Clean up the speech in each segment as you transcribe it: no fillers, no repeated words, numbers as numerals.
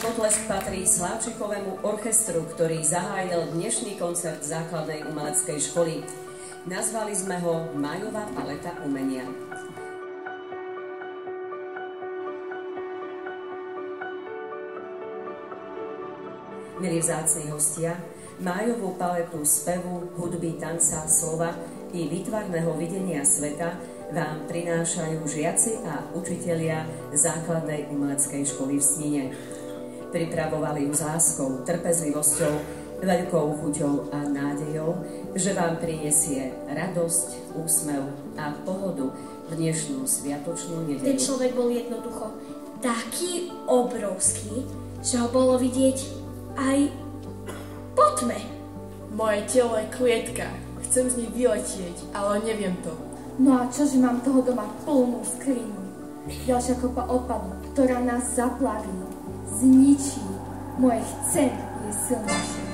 Potlesk patrí Slávčikovému orchestru, ktorý zahájil dnešný koncert základnej umeleckej školy. Nazvali sme ho Májová paleta umenia. Milí vzácni hostia, májovú paletu spevu, hudby, tanca, slova i výtvarného videnia sveta vám prinášajú žiaci a učitelia základnej umeleckej školy v Snine. Pripravovali ju s láskou, trpezlivosťou, veľkou chuťou a nádejou, že vám prinesie radosť, úsmev a pohodu v dnešnú sviatočnú nedeľu. Ten človek bol jednoducho taký obrovský, že ho bolo vidieť aj po tme. Moje telo je klietka. Chcem z nej vyletieť, ale neviem to. No a čože mám toho doma plnú skriňu? Ďalšia kopa odpadu, ktorá nás zaplaví, zničí. Moje chcem je silnejšie.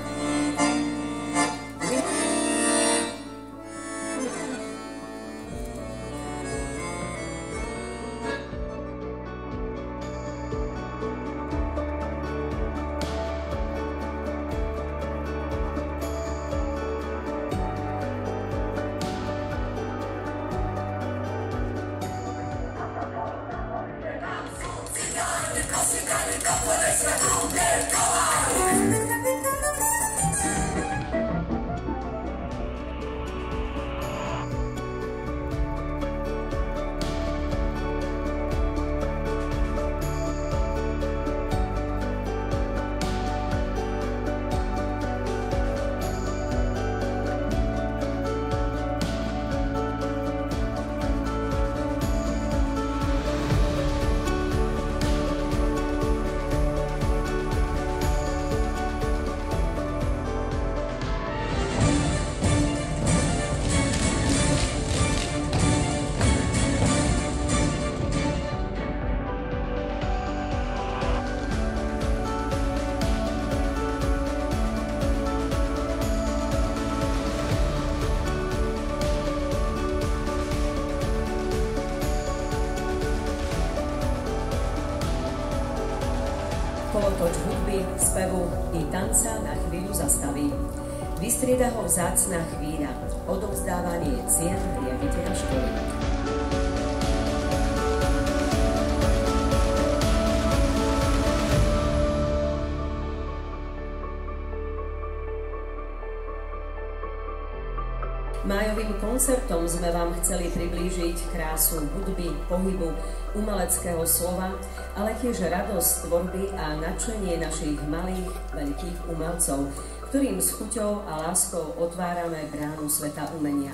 Kolotoč hudby, spevu i tanca na chvíľu zastaví. Vystrieda ho vzácna chvíľa, odovzdávanie cien riaditeľa školy. Májovým koncertom sme vám chceli priblížiť krásu hudby, pohybu, umeleckého slova, ale tiež radosť tvorby a nadšenie našich malých, veľkých umelcov, ktorým s chuťou a láskou otvárame bránu sveta umenia.